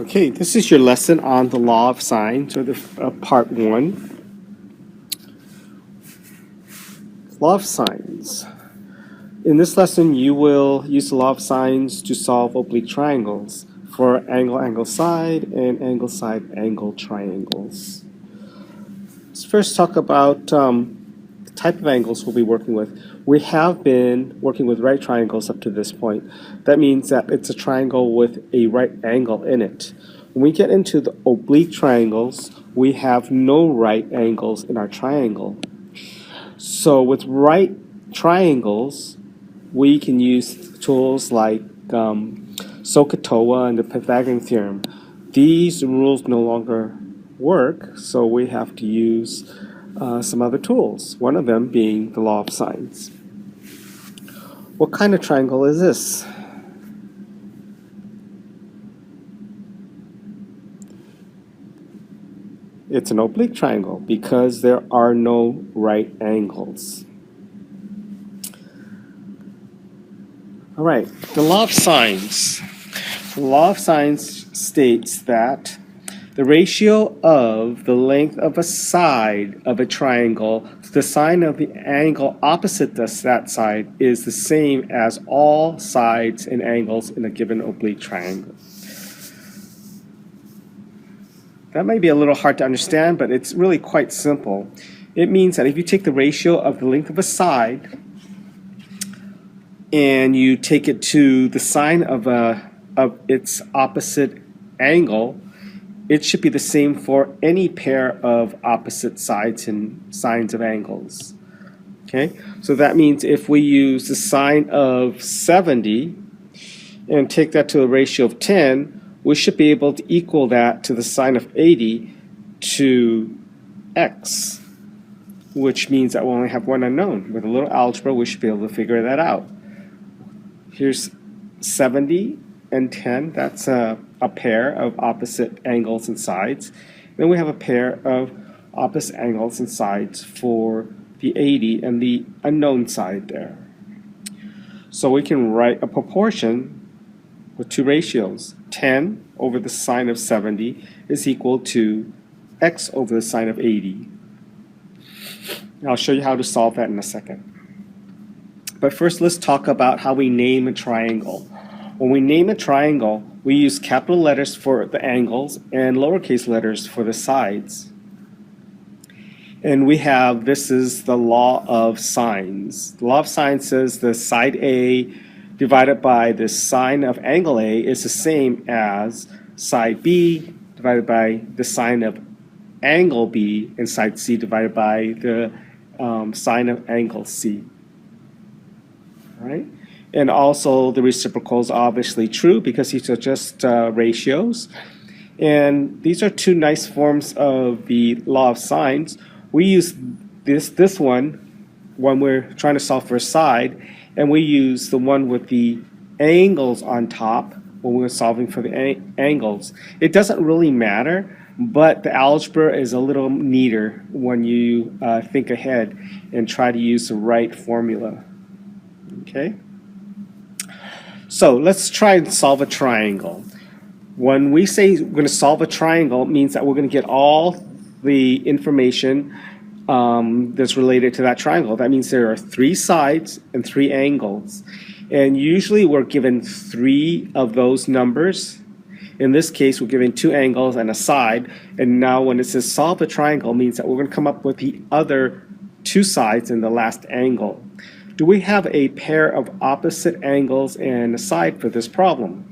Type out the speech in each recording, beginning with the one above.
Okay, this is your lesson on the law of sines, or the part one. Law of sines. In this lesson, you will use the law of sines to solve oblique triangles for angle side and angle triangles. Let's first talk about the type of angles we'll be working with. We have been working with right triangles up to this point. That means that it's a triangle with a right angle in it. When we get into the oblique triangles, we have no right angles in our triangle. So with right triangles, we can use tools like SOHCAHTOA and the Pythagorean theorem. These rules no longer work, so we have to use some other tools, one of them being the law of sines. What kind of triangle is this? It's an oblique triangle because there are no right angles. All right, the law of sines. The law of sines states that the ratio of the length of a side of a triangle to the sine of the angle opposite that side is the same as all sides and angles in a given oblique triangle. That may be a little hard to understand, but it's really quite simple. It means that if you take the ratio of the length of a side and you take it to the sine of its opposite angle, it should be the same for any pair of opposite sides and sines of angles. Okay, so that means if we use the sine of 70 and take that to a ratio of 10, we should be able to equal that to the sine of 80 to x, which means that we only have one unknown. With a little algebra, we should be able to figure that out. Here's 70 and 10. That's a pair of opposite angles and sides. Then we have a pair of opposite angles and sides for the 80 and the unknown side there. So we can write a proportion with two ratios. 10 over the sine of 70 is equal to x over the sine of 80. And I'll show you how to solve that in a second. But first, let's talk about how we name a triangle. When we name a triangle, we use capital letters for the angles and lowercase letters for the sides. And we have, this is the law of sines. The law of sines says the side A divided by the sine of angle A is the same as side B divided by the sine of angle B, and side C divided by the sine of angle C. All right? And also the reciprocal is obviously true because these are just ratios. And these are two nice forms of the law of sines. We use this one when we're trying to solve for a side, and we use the one with the angles on top when we're solving for the angles. It doesn't really matter, but the algebra is a little neater when you think ahead and try to use the right formula. Okay? So let's try and solve a triangle. When we say we're going to solve a triangle, it means that we're going to get all the information that's related to that triangle. That means there are three sides and three angles. And usually we're given three of those numbers. In this case, we're given two angles and a side. And now when it says solve a triangle, it means that we're going to come up with the other two sides and the last angle. Do we have a pair of opposite angles and a side for this problem?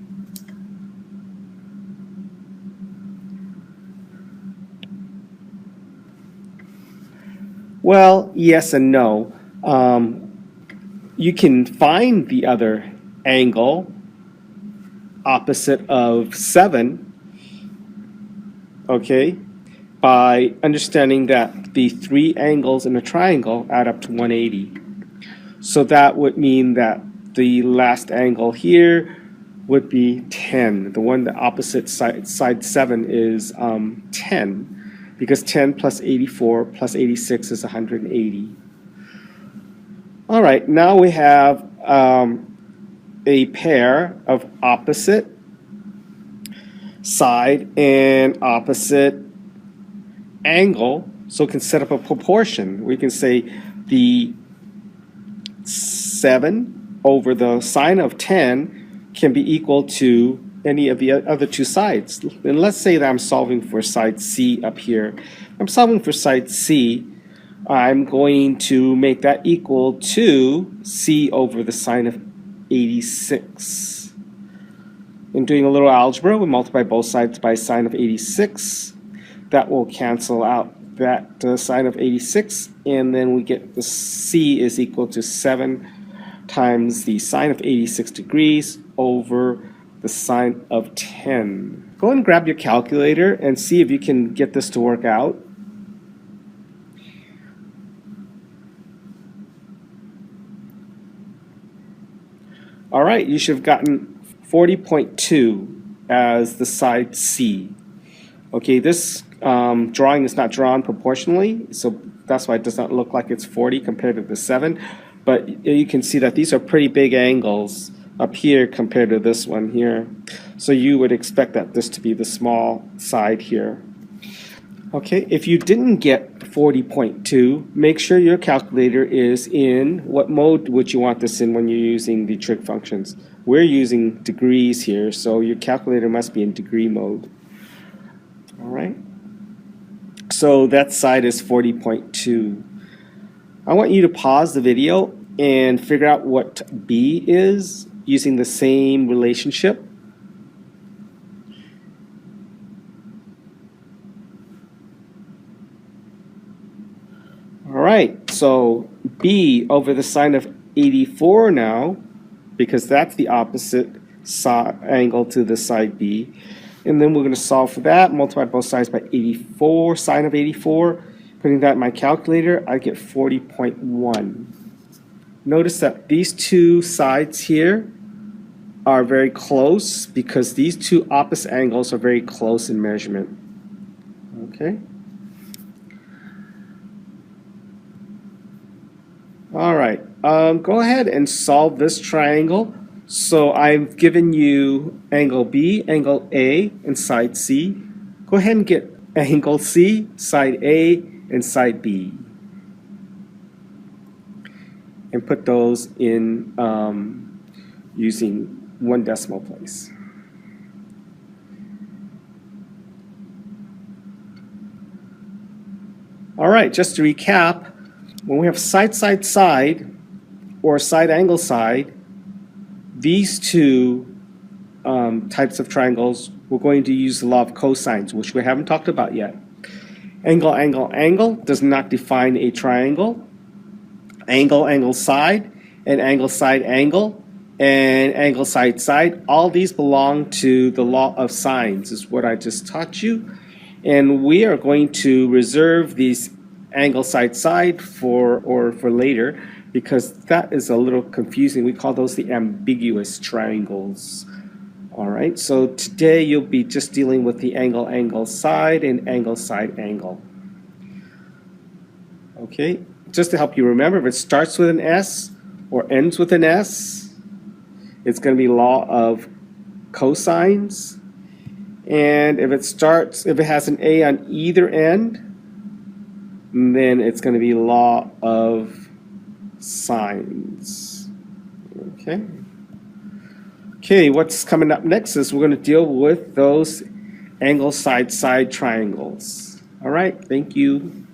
Well, yes and no. You can find the other angle opposite of 7, okay, by understanding that the three angles in a triangle add up to 180. So that would mean that the last angle here would be 10. The one the opposite side 7 is 10, because 10 plus 84 plus 86 is 180. All right, now we have a pair of opposite side and opposite angle, so it can set up a proportion. We can say the 7 over the sine of 10 can be equal to any of the other two sides. And let's say that I'm solving for side C up here. I'm solving for side C. I'm going to make that equal to C over the sine of 86. In doing a little algebra, we multiply both sides by sine of 86. That will cancel out that sine of 86, and then we get the C is equal to 7 times the sine of 86 degrees over the sine of 10. Go and grab your calculator and see if you can get this to work out. All right, you should have gotten 40.2 as the side C. Okay, this drawing is not drawn proportionally, so that's why it does not look like it's 40 compared to the 7. But you can see that these are pretty big angles up here compared to this one here. So you would expect that this to be the small side here. Okay, if you didn't get 40.2, make sure your calculator is in what mode would you want this in when you're using the trig functions. We're using degrees here, so your calculator must be in degree mode. All right, so that side is 40.2. I want you to pause the video and figure out what B is using the same relationship. All right, so B over the sine of 84 now, because that's the opposite angle to the side B. And then we're going to solve for that, multiply both sides by 84, sine of 84. Putting that in my calculator, I get 40.1. Notice that these two sides here are very close because these two opposite angles are very close in measurement. Okay. All right, go ahead and solve this triangle. So I've given you angle B, angle A, and side C. Go ahead and get angle C, side A, and side B. And put those in using 1 decimal place. All right, just to recap, when we have side, side, side, or side, angle, side, these two types of triangles, we're going to use the law of cosines, which we haven't talked about yet. Angle, angle, angle does not define a triangle. Angle, angle, side, and angle, side, angle, and angle, side, side, all these belong to the law of sines, is what I just taught you. And we are going to reserve these angle, side, side for later, because that is a little confusing. We call those the ambiguous triangles. All right, so today you'll be just dealing with the angle, angle, side, and angle, side, angle. Okay, just to help you remember, if it starts with an S or ends with an S, it's going to be law of cosines. And if it has an A on either end, then it's going to be law of sines. Okay. Okay, what's coming up next is we're going to deal with those angle, side, side triangles. All right, thank you.